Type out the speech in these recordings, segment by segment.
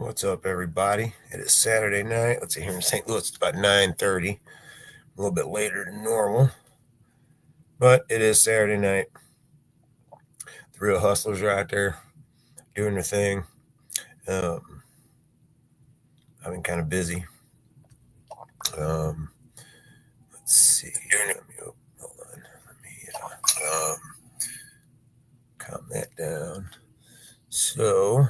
What's up, everybody? It is Saturday night. Let's see, here in St. Louis, it's about 9:30, a little bit later than normal, but it is Saturday night. The real hustlers are out there doing their thing. Um, I've been kind of busy. Um, let's see. Hold on. Let me calm that down. So,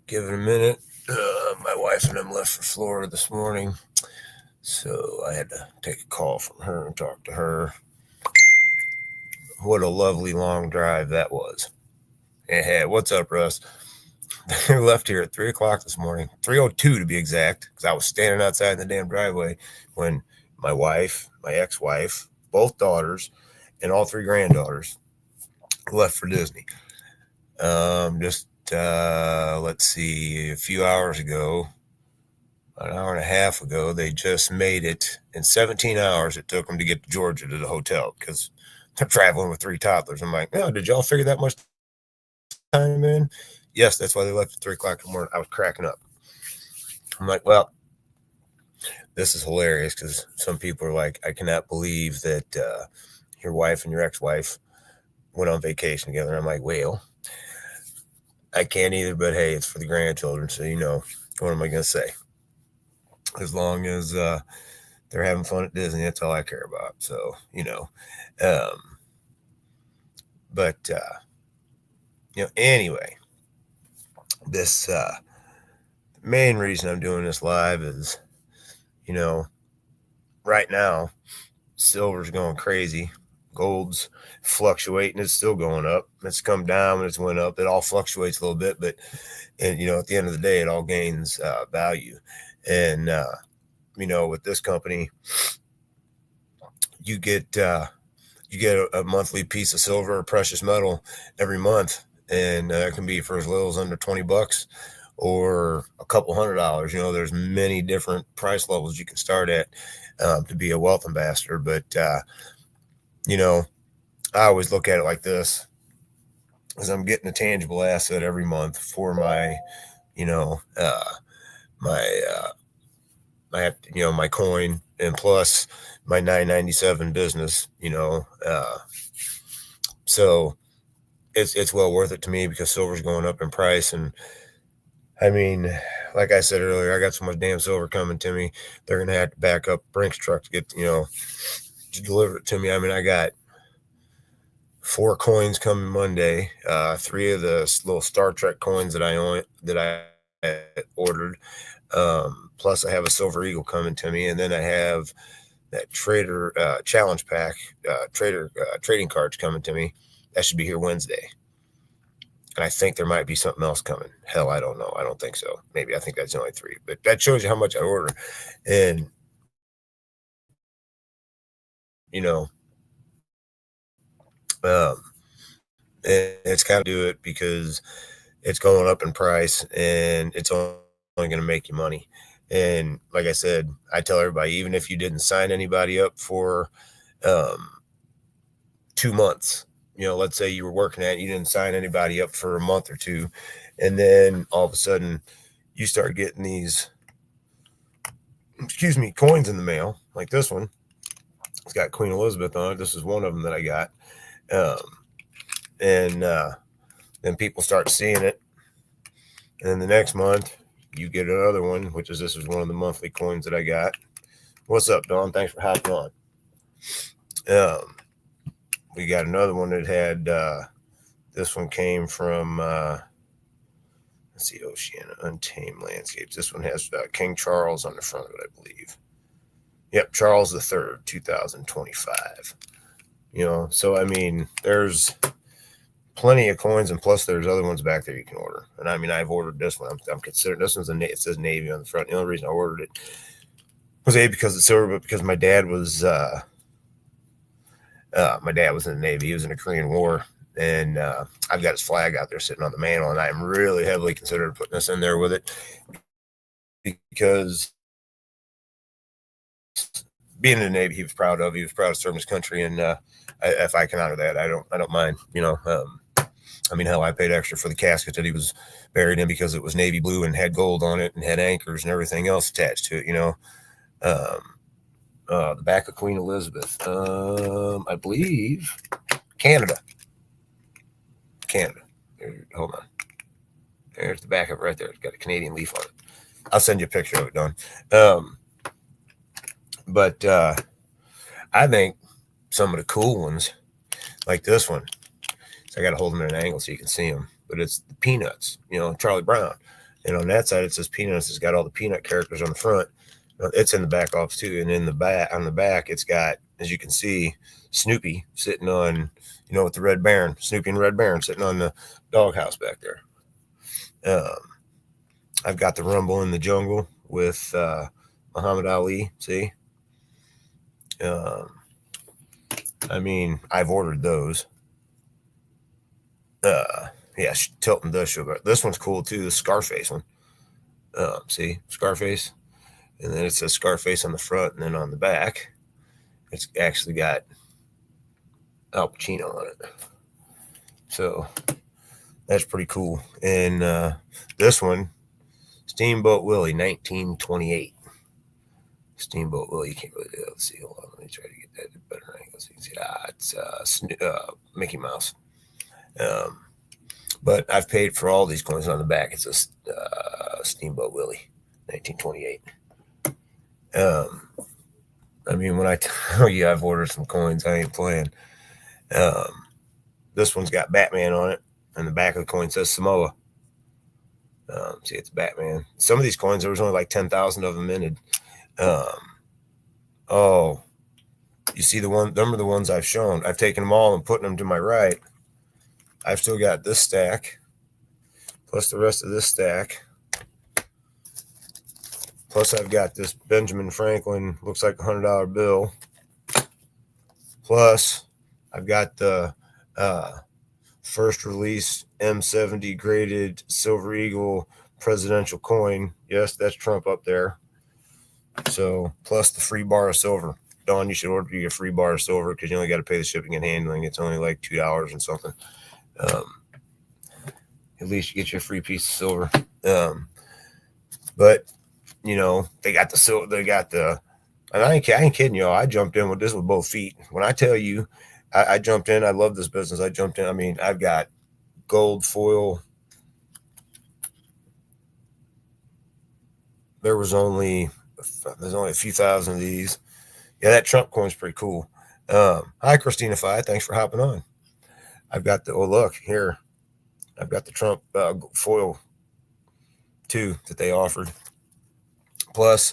give it a minute. My wife and I left for Florida this morning, so I had to take a call from her and talk to her. What a lovely long drive that was. Hey, what's up, Russ? They left here at 3 o'clock this morning, 3:02 to be exact, because I was standing outside in the damn driveway when my wife, my ex-wife, both daughters, and all three granddaughters left for Disney. Let's see, a few hours ago, an hour and a half ago, they just made it. In 17 hours, it took them to get to Georgia to the hotel because they're traveling with three toddlers. I'm like, oh, did y'all figure that much time in? Yes, that's why they left at 3 o'clock in the morning. I was cracking up. I'm like, well, this is hilarious because some people are like, I cannot believe that your wife and your ex-wife went on vacation together. I'm like, well, I can't either, but hey, it's for the grandchildren. So, what am I going to say? As long as they're having fun at Disney, that's all I care about. So, um, but, anyway, this main reason I'm doing this live is, right now, silver's going crazy. Gold's fluctuating. It's still going up. It's come down and it's went up. It all fluctuates a little bit, but, at the end of the day, it all gains value. And, with this company, you get a monthly piece of silver or precious metal every month. And it can be for as little as under $20 or a couple $100. There's many different price levels you can start at to be a wealth ambassador. But, I always look at it like this, as I'm getting a tangible asset every month for my, my, my coin, and plus my 997 business, so it's well worth it to me because silver's going up in price. And I mean, like I said earlier, I got so much damn silver coming to me, they're going to have to back up Brinks truck to get, to deliver it to me. I mean, I got 4 coins coming Monday, 3 of the little Star Trek coins that I ordered. Plus I have a Silver Eagle coming to me. And then I have that trader challenge pack, trading cards coming to me. That should be here Wednesday. And I think there might be something else coming. Hell, I don't know. I don't think so. Maybe I think that's only 3. But that shows you how much I order. And, it's kind of do it because it's going up in price and it's only going to make you money. And like I said, I tell everybody, even if you didn't sign anybody up for 2 months, let's say you were working at it, you didn't sign anybody up for a month or 2, and then all of a sudden you start getting these, coins in the mail, like this one. It's got Queen Elizabeth on it. This is one of them that I got. And then people start seeing it. And then the next month, you get another one, this is one of the monthly coins that I got. What's up, Dawn? Thanks for hopping on. We got another one that had, this one came from, let's see, Oceania, Untamed Landscapes. This one has King Charles on the front of it, I believe. Yep, Charles III, 2025. So I mean, there's plenty of coins, and plus there's other ones back there you can order. And I mean, I've ordered this one. I'm considering this one's it says Navy on the front. The only reason I ordered it was because it's silver, but because my dad was in the Navy. He was in the Korean War, and I've got his flag out there sitting on the mantle, and I'm really heavily considered putting this in there with it because being in the Navy, he was proud of serving his country, and if I can honor that, I don't mind. I mean, hell, I paid extra for the casket that he was buried in because it was navy blue and had gold on it and had anchors and everything else attached to it, you know. Um, the back of Queen Elizabeth, I believe Canada. Canada. Hold on. There's the back of it right there. It's got a Canadian leaf on it. I'll send you a picture of it, Don. But I think some of the cool ones, like this one, so I got to hold them at an angle so you can see them. But it's the Peanuts, you know, Charlie Brown. And on that side, it says Peanuts. It's got all the Peanut characters on the front. It's in the back office too. And in the back, on the back, it's got, as you can see, Snoopy sitting on, you know, with the Red Baron, Snoopy and Red Baron sitting on the doghouse back there. I've got the Rumble in the Jungle with Muhammad Ali. See, I mean, I've ordered those. Yeah, Tilton does sugar. This one's cool too. The Scarface one. See, Scarface, and then it says Scarface on the front, and then on the back, it's actually got Al Pacino on it. So that's pretty cool. And this one, Steamboat Willie, 1928. Steamboat Willie, you can't really do it. Let's see. Hold on, let me try to get that better angle so you can see. It's Mickey Mouse. But I've paid for all these coins on the back. It's a Steamboat Willie, 1928. I mean, when I tell you I've ordered some coins, I ain't playing. This one's got Batman on it, and the back of the coin says Samoa. See, it's Batman. Some of these coins, there was only like 10,000 of them minted. Oh, you see the one? Them are the ones I've shown. I've taken them all and putting them to my right. I've still got this stack, plus the rest of this stack. Plus, I've got this Benjamin Franklin, looks like $100 bill. Plus, I've got the first release M70 graded Silver Eagle presidential coin. Yes, that's Trump up there. So, plus the free bar of silver. Don, you should order you a free bar of silver because you only got to pay the shipping and handling. It's only like $2 and something. At least you get your free piece of silver. But you know, they got the silver. They got the. And I ain't kidding y'all. I jumped in with this with both feet. When I tell you, I jumped in. I love this business. I jumped in. I mean, I've got gold foil. There's only a few thousand of these. Yeah, that Trump coin's pretty cool. Hi, Christina Phi. Thanks for hopping on. I've got the, oh, look here. I've got the Trump foil too that they offered. Plus,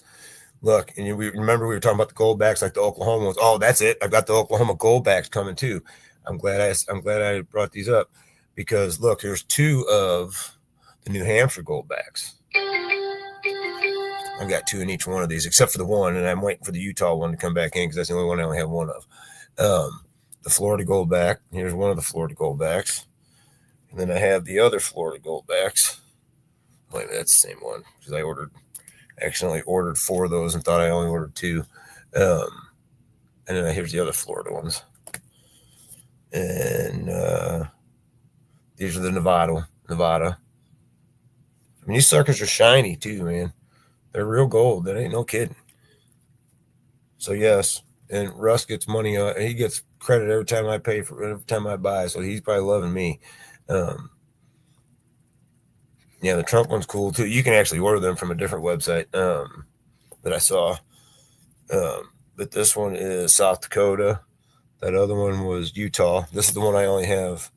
look, and we remember we were talking about the gold backs like the Oklahoma ones. Oh, that's it. I've got the Oklahoma gold backs coming too. I'm glad I brought these up because look, there's two of the New Hampshire gold backs. I've got two in each one of these, except for the one, and I'm waiting for the Utah one to come back in because that's the only one I only have one of. The Florida Goldback. Here's one of the Florida Goldbacks. And then I have the other Florida Goldbacks. Wait a minute, that's the same one because I accidentally ordered 4 of those and thought I only ordered 2. And then here's the other Florida ones. And these are the Nevada. I mean, these suckers are shiny too, man. They're real gold. That ain't no kidding. So yes, and Russ gets money. He gets credit every time I buy. So he's probably loving me. Yeah, the Trump one's cool too. You can actually order them from a different website that I saw. But this one is South Dakota. That other one was Utah. This is the one I only have.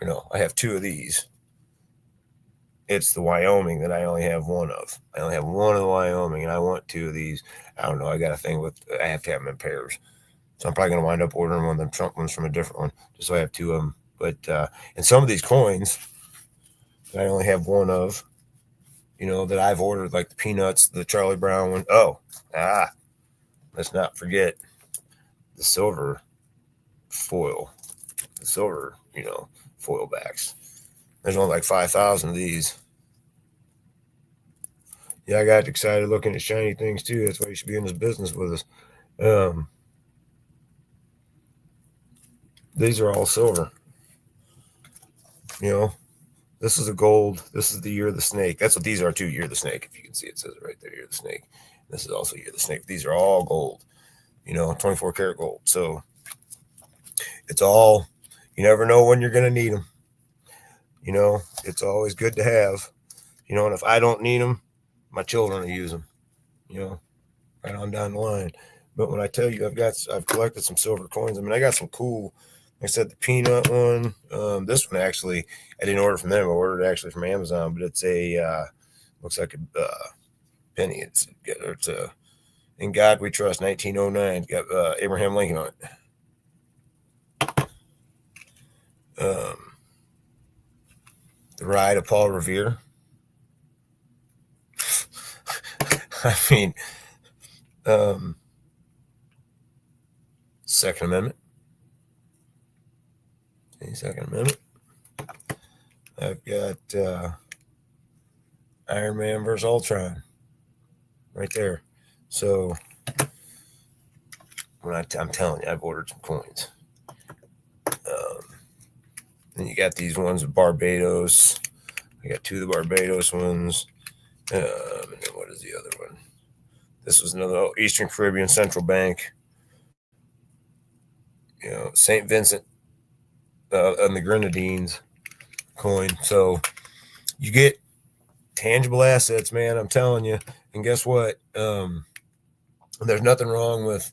I have 2 of these. It's the Wyoming that I only have 1 of. I only have 1 of the Wyoming, and I want 2 of these. I don't know. I got a thing with I have to have them in pairs. So I'm probably going to wind up ordering one of them Trump ones from a different one, just so I have 2 of them. But and some of these coins that I only have 1 of, that I've ordered, like the Peanuts, the Charlie Brown one. Let's not forget the silver foil. The silver, foil backs. There's only like 5,000 of these. Yeah, I got excited looking at shiny things too. That's why you should be in this business with us. These are all silver. You know, this is a gold. This is the year of the snake. That's what these are too. Year of the snake. If you can see, it says it right there. Year of the snake. This is also year of the snake. These are all gold. 24 karat gold. So it's all. You never know when you're gonna need them. It's always good to have. And if I don't need them, my children will use them. You know, right on down the line. But when I tell you, I've collected some silver coins. I mean, I got some cool. Like I said, the peanut one. This one actually, I didn't order from them. I ordered it actually from Amazon. But it's looks like a penny. It's a In God We Trust, 1909. It's got Abraham Lincoln on it. The Ride of Paul Revere. I mean, um, Second Amendment. Second Amendment. I've got Iron Man versus Ultron right there. So I'm telling you, I've ordered some coins. Then you got these ones of Barbados. I got two of the Barbados ones. And then what is the other one? This was another Eastern Caribbean Central Bank. St. Vincent and the Grenadines coin. So you get tangible assets, man. I'm telling you. And guess what? There's nothing wrong with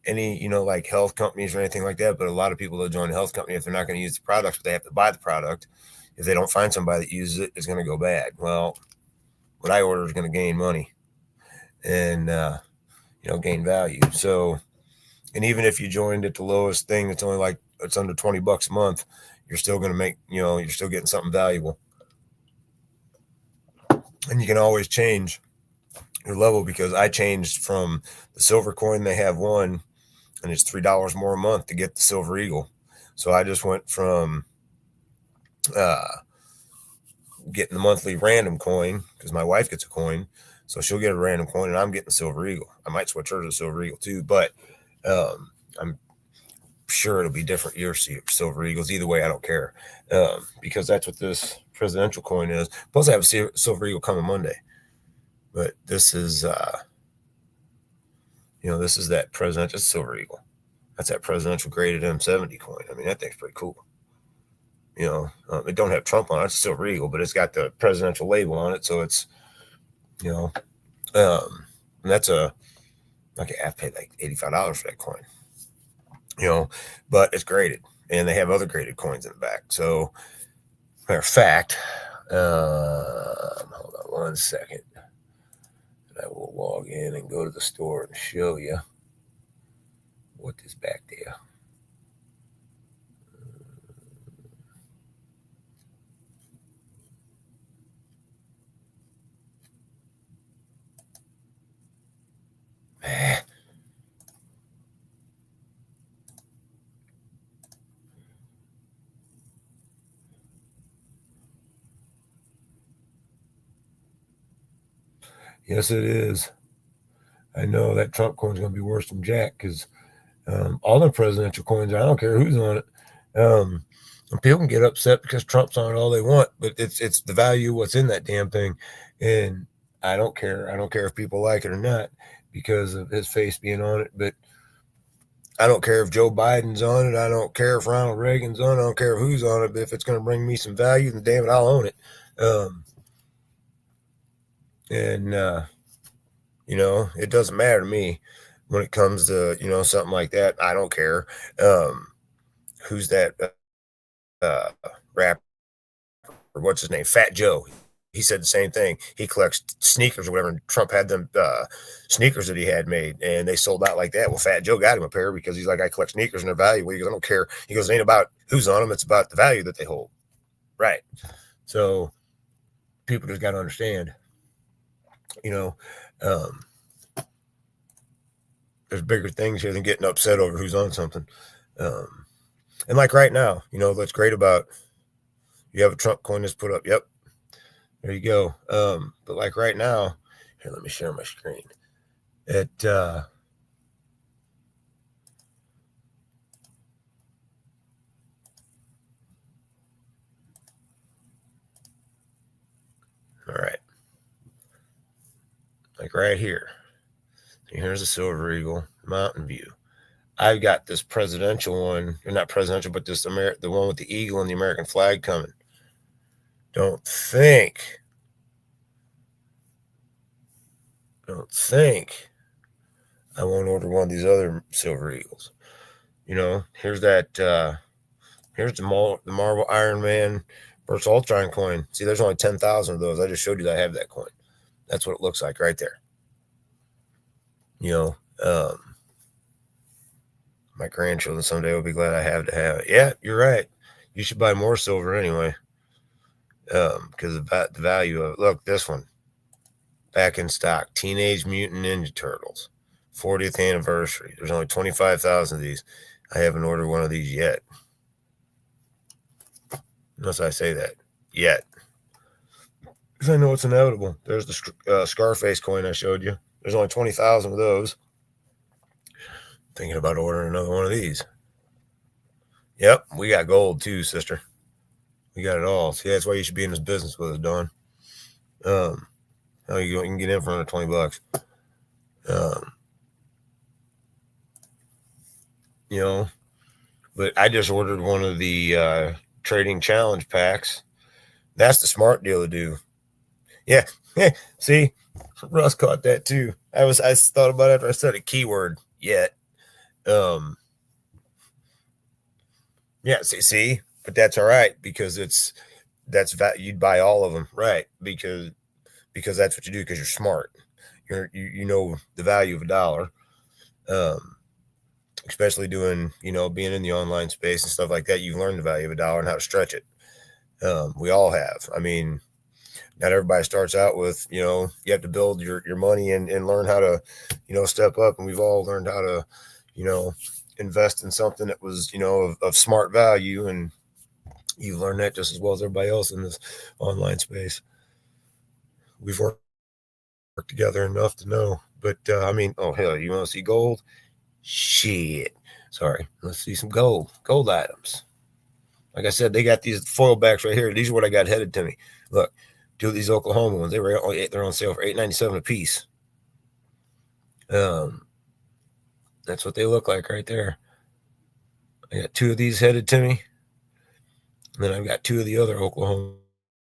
any, like health companies or anything like that. But a lot of people that join a health company, if they're not going to use the products, but they have to buy the product, if they don't find somebody that uses it, it's going to go bad. Well, what I order is going to gain money and, gain value. So, and even if you joined at the lowest thing, it's only like it's under $20 a month, you're still going to make, you're still getting something valuable. And you can always change your level because I changed from the silver coin. They have one, and it's $3 more a month to get the silver eagle. So I just went from getting the monthly random coin because my wife gets a coin, so she'll get a random coin, and I'm getting the silver eagle. I might switch her to the silver eagle too, but I'm sure it'll be different years silver eagles. Either way, I don't care because that's what this presidential coin is. Plus, I have a silver eagle coming Monday, but this is this is that presidential silver eagle. That's that presidential graded M70 coin. I mean, that thing's pretty cool. It don't have Trump on it. It's a silver eagle, but it's got the presidential label on it, so it's and that's I've paid like $85 for that coin. But it's graded, and they have other graded coins in the back. So, matter of fact, hold on one second. I will log in and go to the store and show you what is back there. Yes, it is. I know that Trump coin's going to be worse than Jack because all the presidential coins, I don't care who's on it. And people can get upset because Trump's on it all they want, but it's the value what's in that damn thing. And I don't care. I don't care if people like it or not because of his face being on it. But I don't care if Joe Biden's on it. I don't care if Ronald Reagan's on it. I don't care who's on it. But if it's going to bring me some value, then damn it, I'll own it. It doesn't matter to me when it comes to, something like that. I don't care. Who's that rapper? What's his name? Fat Joe. He said the same thing. He collects sneakers or whatever, and Trump had them sneakers that he had made, and they sold out like that. Well, Fat Joe got him a pair because he's like, I collect sneakers and their value. He goes, I don't care. He goes, it ain't about who's on them. It's about the value that they hold. Right. So people just got to understand, there's bigger things here than getting upset over who's on something. And like right now, what's great about you have a Trump coin that's put up. Yep. There you go. But like right now, here, let me share my screen. like right here. Here's a Silver Eagle, Mountain View. I've got this presidential one, or not presidential, but this the one with the eagle and the American flag coming. Don't think I won't order one of these other Silver Eagles. Here's that. Here's the Marvel Iron Man versus Ultron coin. See, there's only 10,000 of those. I just showed you that I have that coin. That's what it looks like right there. My grandchildren someday will be glad I have it. Yeah, you're right. You should buy more silver anyway. Because the value of it. Look, this one. Back in stock. Teenage Mutant Ninja Turtles. 40th anniversary. There's only 25,000 of these. I haven't ordered one of these yet. Unless I say that. Yet. Because I know it's inevitable. There's the Scarface coin I showed you. There's only 20,000 of those. Thinking about ordering another one of these. Yep, we got gold too, sister. We got it all. See, that's why you should be in this business with us, Dawn. You can get in for under $20. But I just ordered one of the trading challenge packs. That's the smart deal to do. Yeah. See, Russ caught that too. I thought about it after I said a keyword. Yet. Yeah. See, but that's all right because you'd buy all of them, right? Because that's what you do because you're smart. You know the value of a dollar. Especially doing, being in the online space and stuff like that, you've learned the value of a dollar and how to stretch it. We all have. I mean, not everybody starts out with, you have to build your money and learn how to, step up. And we've all learned how to, invest in something that was, of smart value. And you learn that just as well as everybody else in this online space. We've worked together enough to know. But, oh, hell, you want to see gold? Shit. Sorry. Let's see some gold items. Like I said, they got these foil backs right here. These are what I got headed to me. Look, two of these Oklahoma ones. They're on sale for $8.97 a piece. That's what they look like right there. I got two of these headed to me. And then I've got two of the other Oklahoma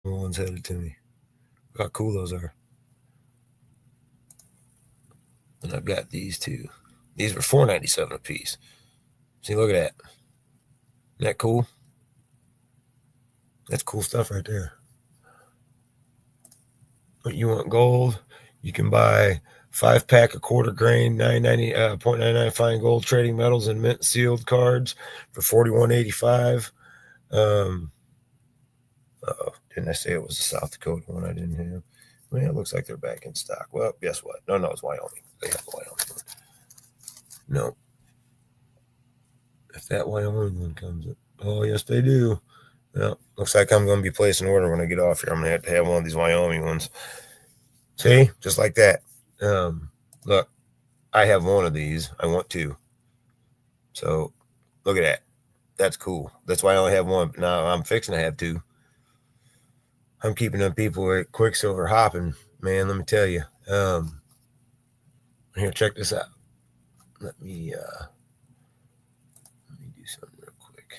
ones headed to me. Look how cool those are. And I've got these two. These were $4.97 a piece. See, look at that. Isn't that cool? That's cool stuff right there. But you want gold? You can buy 5-pack of quarter grain 0.99 fine gold trading metals and mint sealed cards for $41.85. Didn't I say it was the South Dakota one I didn't have? Well, it looks like they're back in stock. Well, guess what? No, it's Wyoming. They have the Wyoming one. No. If that Wyoming one comes up. Oh, yes, they do. Well, looks like I'm going to be placing an order when I get off here. I'm going to have one of these Wyoming ones. See? Just like that. Look, I have one of these. I want two. So, look at that. That's cool. That's why I only have one. Now, I'm fixing to have two. I'm keeping them people at Quicksilver hopping. Man, let me tell you. Here, check this out. Let me do something real quick.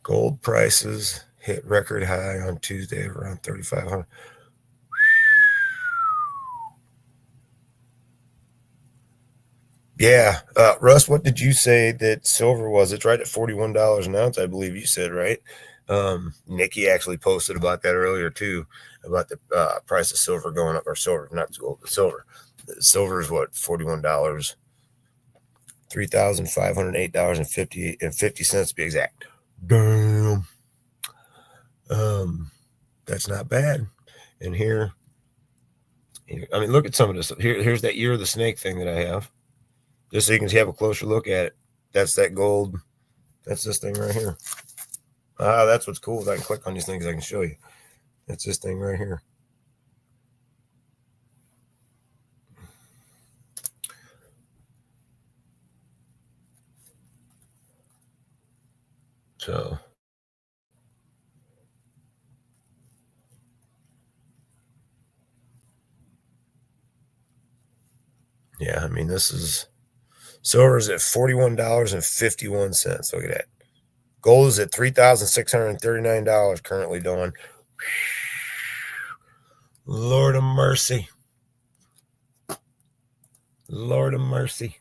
Gold prices hit record high on Tuesday around 3,500. Yeah. Russ, what did you say that silver was? It's right at $41 an ounce, I believe you said, right? Nikki actually posted about that earlier too, about the price of silver going up, or silver, not gold, but silver. Silver is what, $41, $3,508.50 to be exact. Damn. That's not bad. And here, I mean, look at some of this. Here's that year of the snake thing that I have. Just so you can have a closer look at it. That's that gold. That's this thing right here. That's what's cool is I can click on these things. I can show you. It's this thing right here. So, yeah, I mean, this is silver is at $41.51. Look at that. Gold is at $3,639 currently, Dawn. Lord of mercy. Lord of mercy.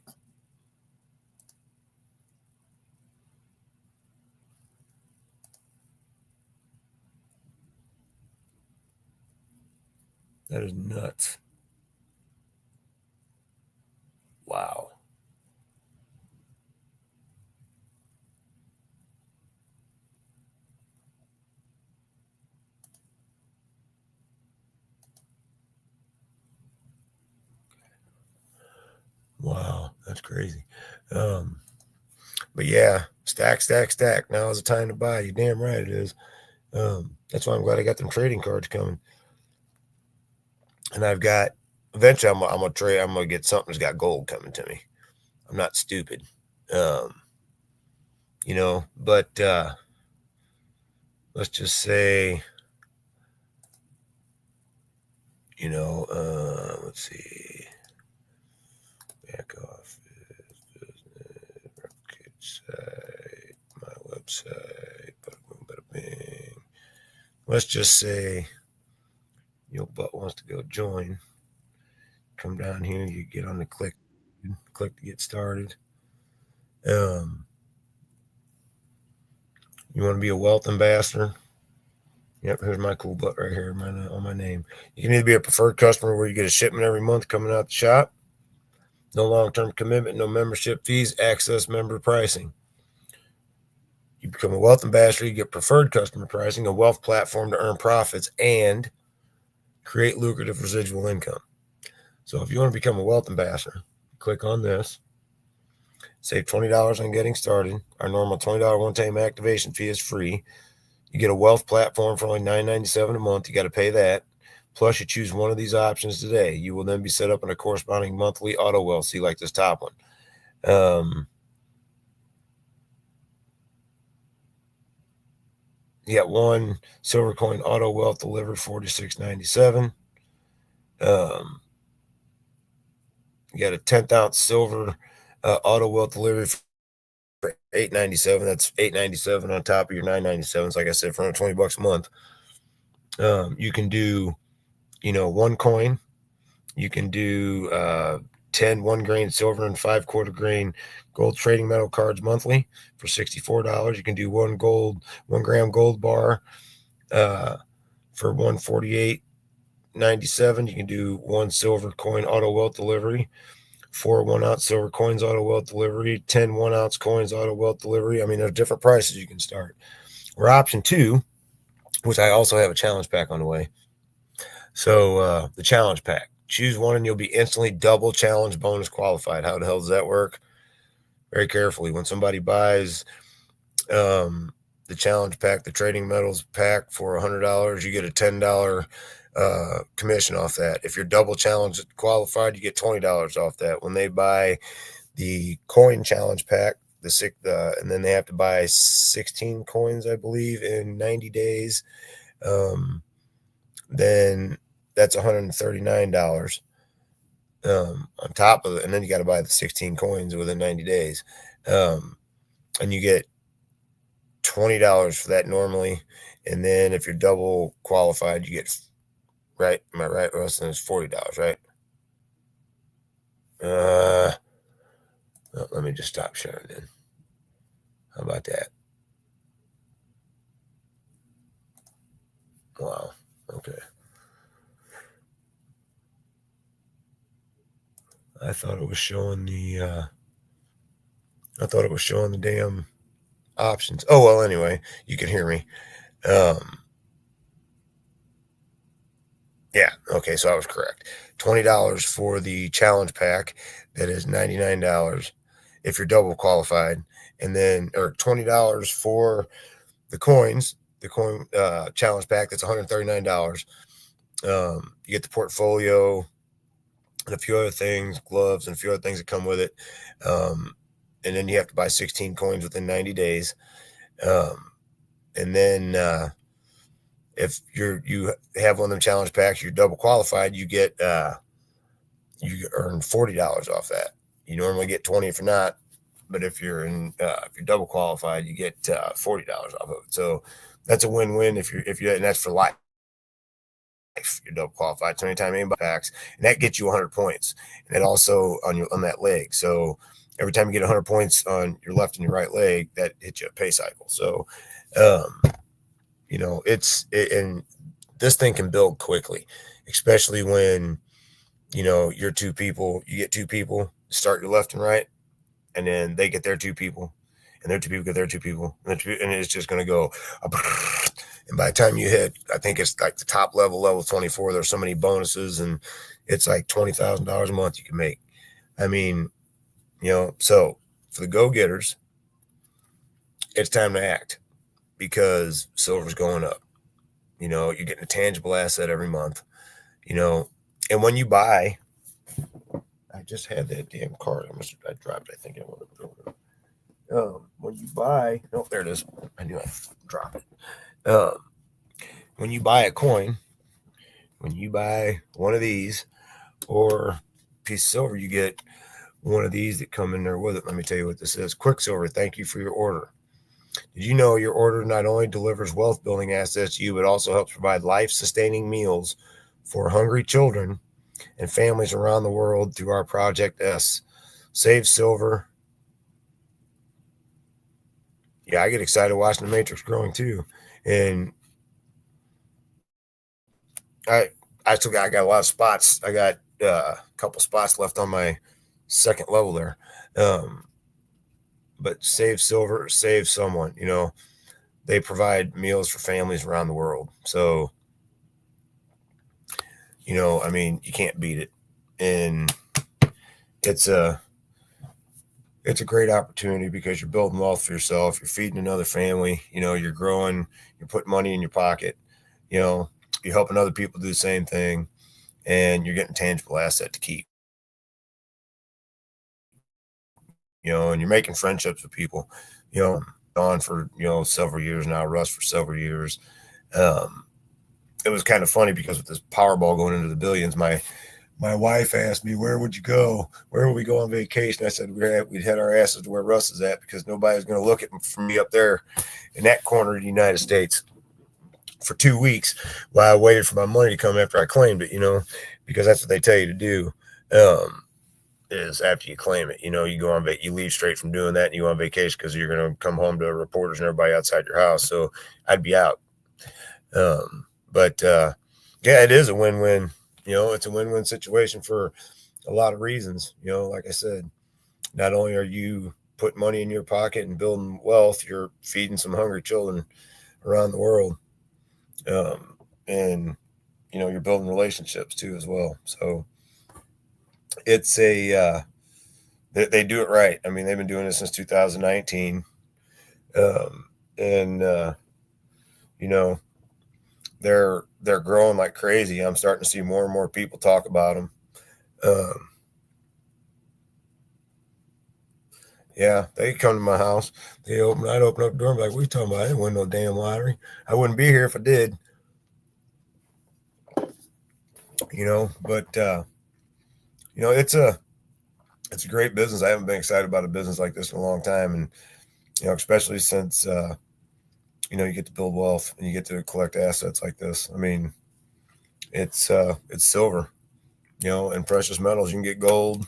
That is nuts. Wow. Wow. That's crazy. But yeah, stack, stack, stack. Now is the time to buy. You're damn right it is. That's why I'm glad I got them trading cards coming. And I've got eventually I'm gonna trade. I'm gonna get something that's got gold coming to me. I'm not stupid. Um, but let's just say, let's see. Back office, business, rocket site, my website, bada boom, bada bing. Let's just say your butt wants to go join. Come down here, you get on the click to get started. You want to be a wealth ambassador? Yep, here's my cool butt right here on my name. You can either be a preferred customer where you get a shipment every month coming out the shop, no long-term commitment, no membership fees, access member pricing. You become a wealth ambassador, you get preferred customer pricing, a wealth platform to earn profits, and create lucrative residual income. So if you want to become a wealth ambassador, click on this. Save $20 on getting started. Our normal $20 one-time activation fee is free. You get a wealth platform for only $9.97 a month. You got to pay that. Plus, you choose one of these options today. You will then be set up in a corresponding monthly auto wealth. See, like this top one. You got one silver coin auto wealth delivered $46.97. You got a 10th ounce silver auto wealth delivered for $8.97. That's $8.97 on top of your $9.97. Like I said, for $20 a month. You can do, one coin. You can do 10 1 grain silver and 5/4 grain gold trading metal cards monthly for $64. You can do 1 gram gold bar for $148.97. You can do one silver coin auto wealth delivery, 4 1-ounce silver coins auto wealth delivery, 10 1-ounce coins auto wealth delivery. I mean, there's different prices you can start. Or option 2, which I also have a challenge pack on the way. So the challenge pack. Choose one and you'll be instantly double challenge bonus qualified. How the hell does that work? Very carefully. When somebody buys the challenge pack, the trading metals pack for $100, you get a $10 commission off that. If you're double challenge qualified, you get $20 off that. When they buy the coin challenge pack, and then they have to buy 16 coins, I believe, in 90 days, then that's $139 on top of it. And then you got to buy the 16 coins within 90 days. And you get $20 for that normally. And then if you're double qualified, you get, right? Am I right, Russ? And it's $40, right? Let me just stop sharing then. How about that? Wow. Okay. I thought it was showing the damn options. Oh, well, anyway, you can hear me. Yeah, okay, so I was correct. $20 for the challenge pack. That is $99 if you're double qualified. And then, or $20 for the coins. the coin challenge pack. That's $139. You get the portfolio and a few other things, gloves and a few other things that come with it. And then you have to buy 16 coins within 90 days. And then if you have one of them challenge packs, you're double qualified, you get you earn $40 off that. You normally get 20 if you're not, but if you're double qualified, you get $40 off of it. So that's a win-win if you're and that's for life. You're double qualified. So anytime anybody packs, and that gets you 100 points, and then also on that leg. So every time you get 100 points on your left and your right leg, that hits you a pay cycle. So, and this thing can build quickly, especially when you're two people. You get two people, start your left and right, and then they get their two people, and their two people get their two people, and it's just going to go. And by the time you hit, I think it's like the top level 24, there's so many bonuses, and it's like $20,000 a month you can make. I mean, so for the go-getters, it's time to act because silver's going up. You're getting a tangible asset every month, and when you buy, I just had that damn card. I dropped it. I think I want to put it over. When you buy, oh, there it is. I knew I'd drop it. When you buy a coin, when you buy one of these or a piece of silver, you get one of these that come in there with it. Let me tell you what this is. Quicksilver, thank you for your order. Did you know your order not only delivers wealth building assets to you, but also helps provide life sustaining meals for hungry children and families around the world through our Project S? Save silver. Yeah, I get excited watching the Matrix growing too. And I got a lot of spots. I got a couple spots left on my second level there. But save silver, save someone. They provide meals for families around the world. So, I mean, you can't beat it. And it's a great opportunity because you're building wealth for yourself. You're feeding another family. You're growing. You're putting money in your pocket. You're helping other people do the same thing, and you're getting a tangible asset to keep. And you're making friendships with people. On for several years now. Russ for several years. It was kind of funny because with this Powerball going into the billions, my wife asked me, where would you go? Where would we go on vacation? I said, we'd head our asses to where Russ is at because nobody's going to look at for me up there in that corner of the United States for 2 weeks while I waited for my money to come after I claimed it, because that's what they tell you to do. Is after you claim it, you go on, you leave straight from doing that and you go on vacation because you're going to come home to reporters and everybody outside your house. So I'd be out. But yeah, it is a win-win. It's a win-win situation for a lot of reasons. Like I said, not only are you putting money in your pocket and building wealth, you're feeding some hungry children around the world. And, you're building relationships too as well. So it's they do it right. I mean, they've been doing this since 2019. And they're growing like crazy. I'm starting to see more and more people talk about them. Yeah, they come to my house. I'd open up the door and be like, what are you talking about? I didn't win no damn lottery. I wouldn't be here if I did. But it's a great business. I haven't been excited about a business like this in a long time. And, especially since you get to build wealth and you get to collect assets like this. I mean, it's silver, and precious metals. You can get gold,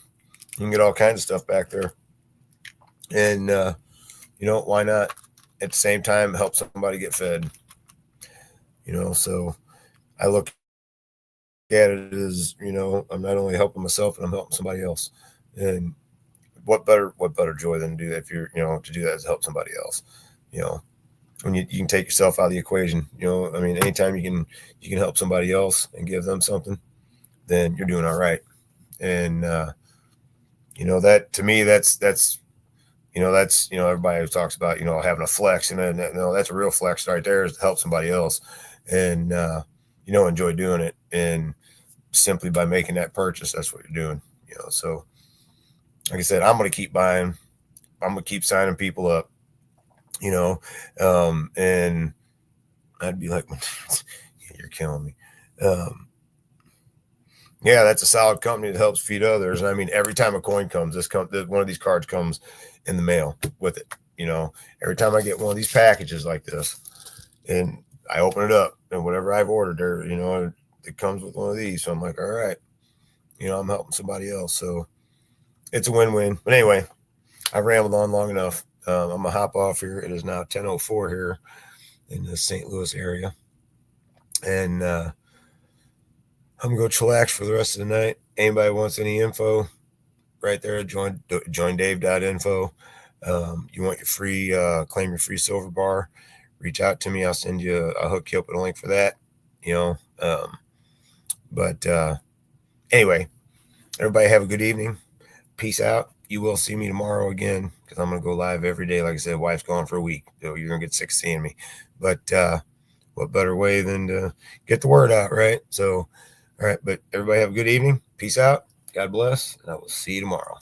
you can get all kinds of stuff back there. And, why not at the same time help somebody get fed? So I look at it as, I'm not only helping myself, and I'm helping somebody else. And what better joy than to do that if you're, to do that is help somebody else, when you can take yourself out of the equation, I mean, anytime you can help somebody else and give them something, then you're doing all right. And, that to me, that's That's, everybody talks about, having a flex, and then, that's a real flex right there, is to help somebody else, and, enjoy doing it. And simply by making that purchase, that's what you're doing, so like I said, I'm going to keep buying. I'm going to keep signing people up, you know, and I'd be like, you're killing me. Um, yeah, that's a solid company that helps feed others. And I mean, every time a coin comes, one of these cards comes in the mail with it. Every time I get one of these packages like this, and I open it up, and whatever I've ordered there, it comes with one of these. So I'm like, all right, I'm helping somebody else. So it's a win-win. But anyway, I've rambled on long enough. I'm gonna hop off here. It is now 10:04 here in the St. Louis area, and I'm gonna go chillax for the rest of the night. Anybody wants any info, right there, joindave.info. You want your free, claim your free silver bar, reach out to me. I'll hook you up with a link for that. You know, but anyway, everybody have a good evening. Peace out. You will see me tomorrow again, because I'm going to go live every day. Like I said, wife's gone for a week, so you're going to get sick of seeing me. But what better way than to get the word out, right? So, all right, but everybody have a good evening. Peace out. God bless, and I will see you tomorrow.